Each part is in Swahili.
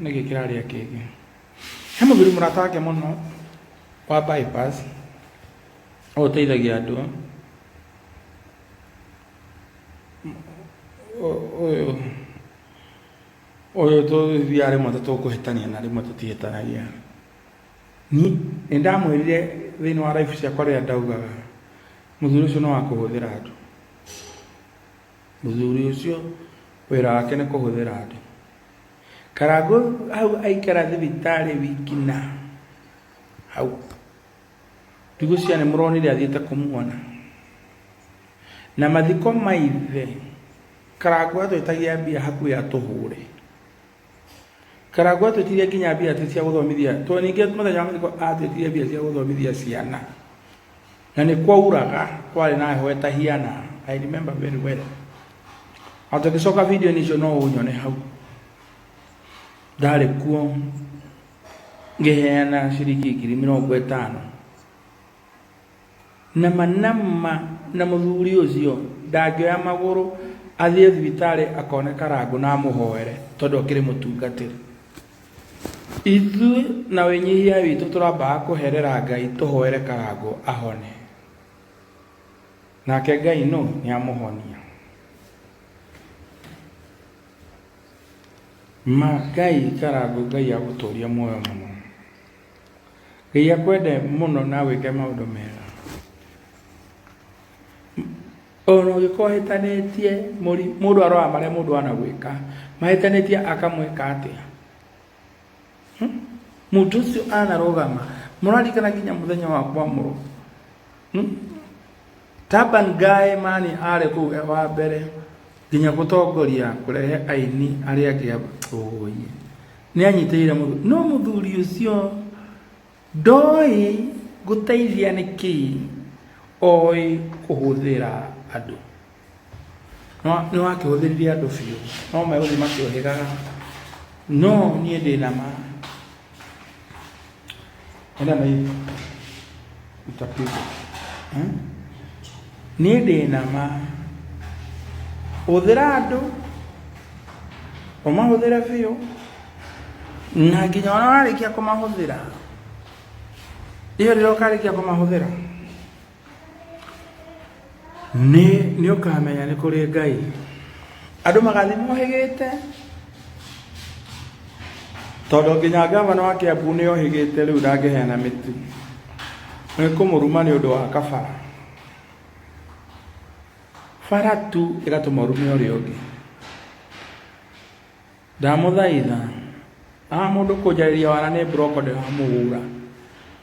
nige kiraria kege hemo biru murata wake muno wa bypass o teithagia andu oyo to thiare mo to kuhitania na rimwe tutihitanagia ni ndamwirire thini wa life cia korea ndaugaga muthuri ucio no wakuhuthira andu muthuri ucio wira wake ni kuhuthira andu Karago hau aikara thibitari wiki na hau ndigo ciana muronire athiete kumuona na mathiko maithe Karago atwetagia mbia haku ya tuhure Karago atwetiria kinya mbia cia guthomithia to ninge muthenya mathiko atwetiria mbia cia guthomithia ciana na ni kwauraga kwari na hweta hiana I remember very well atokisoka video nicio no unyone hau dale kuo ngeheana shilingi 50 na manama na muthuri ucio ndangioya maguru athie thibitari akone Karago na muhoere tondu akiri mutungatiri ithu na wenyihia witu turamba kuherera Ngai tuhoere Karago ahone nake Ngai no ni amuhonia Ngai Karago Ngai aguturia moyo muno Ngai akwende muno na wike maundu mega ono gikohetanetie mundu aroa mare mundu anagwika mahetanetie akamweka atia mundu ucio anarogama murarikana ginya muthenya wa kwamuro Taban Gae mani are ku wa mbere ginya gutongoria kurehe aini aria angi oye ni anyiteire muthuri no muthuri ucio ndoi guteithia niki oi kuhuthira andu no akihuthiria andu biu no meguthi makiohiraga no nie ndina ma enda na hiyo itapiga nie ndina ma uthira andu omahuthira biu na nginya wanarikia kumahuthira iyo riro karikia kumahuthira ni ukamenya ni kuri Ngai andu magathi mohigite todo nginya gavana wa Kiambu ni ohigite riu ndangeheana miti ni kumuruma ni undu wa kabara faratu igatumarume uri ungi ndamuthaitha mundu kujariria wana ni broko de hamura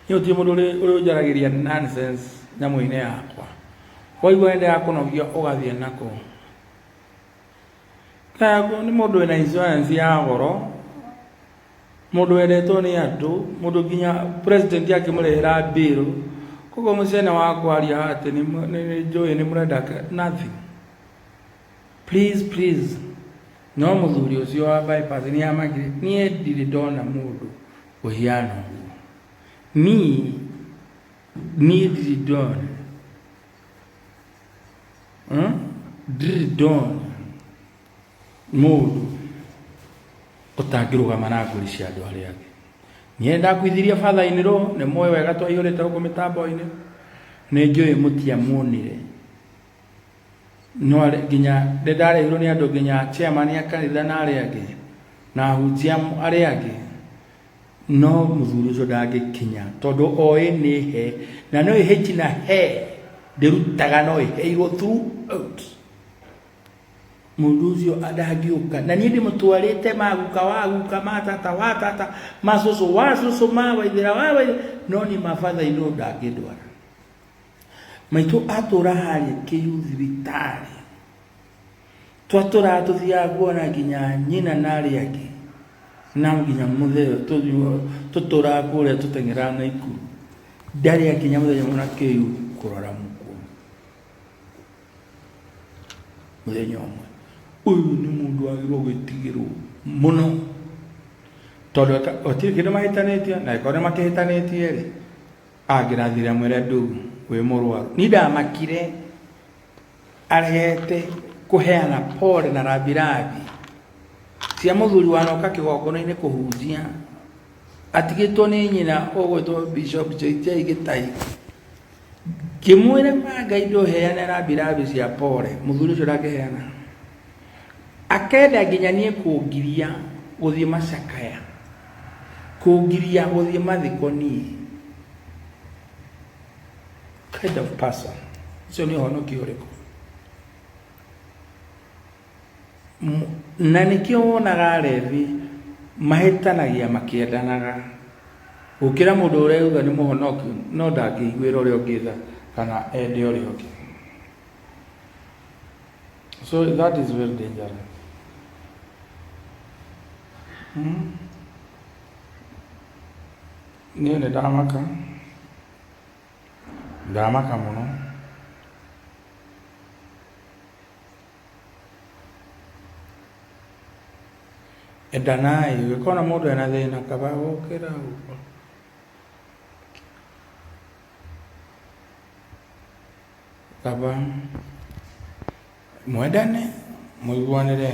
ni uti mundu uri ujaragiria nonsense nyamu-ine yakwa waigua ende yakunogia ugathie nako Karago ni mundu ena insurance ya goro mundu endetwo ni andu mundu ginya president yake murehera bill kogo musena wa kwaria ati ni joy ni murenda nothing please no muthuri ucio wa bypass ni amagire ni ndiri ndona mundu uhiana ni ndiri ndona ndiri ndona mundu utangirugama na nguri cia andu aria angi nienda kwithiria father iniro ne moyo wega twaiyurite huko mitambo-ini ni njui mutia muonire no ginya ndarehirwo ni andu ginya chairman ya kanitha na aria angi na hujia aria angi no muthuri ucio ndangikinya tondu oi ni he na no ihechi na he ndirutaga no iheirwo throughout mundu ucio adangiuka na nie ndimutwarite maguka waguka matata watata masoso wasoso mawaithira wawa no ni mafatha ino ndangindwara maitu atura hari kiyuthi vitari twatura tuthia kuona ginya nyina nari yake na ginya mutheo tutura kure tutengera na ikuru ndari yake nyamuthenya muna kiyu kurora muku muthenya omwe uyu ni mundu agirwo gwitigirwo muno tondu otiri kindu mahitanetie na ikore makihitanetie ri agirathira mwere ndu wi murwaru ni ndamakire arehete kuheana pole na rabirabi tia muthuri wanoka kigongona-inĩ kũhunjia atigĩtwo nĩ nyina ũgwĩtwo Bishop Joitia Gĩtai kĩmwĩre Ngai ndũheane rambirambi cia pole muthuri ũcio ndangĩheana akenda nginya niĩ kũngiria gũthiĩ macakaya kũngiria gũthiĩ mathiko niĩ kind of person ũcio nĩ ũhonokio ũrĩkũ na nĩkĩo wonaga Levi mahĩtanagia makĩendanaga gũkĩra mũndũ ũreuga nĩ mũhonokio no ndangĩiguĩra ũrĩa ũngĩ tha kana ende ũrĩa ũngĩ. So that is very dangerous. Niĩ nĩ ndamaka mũno endanai ũngĩkona mũndũ ena thĩna kaba gũkĩra ũguo kaba mwendane mũiguanĩre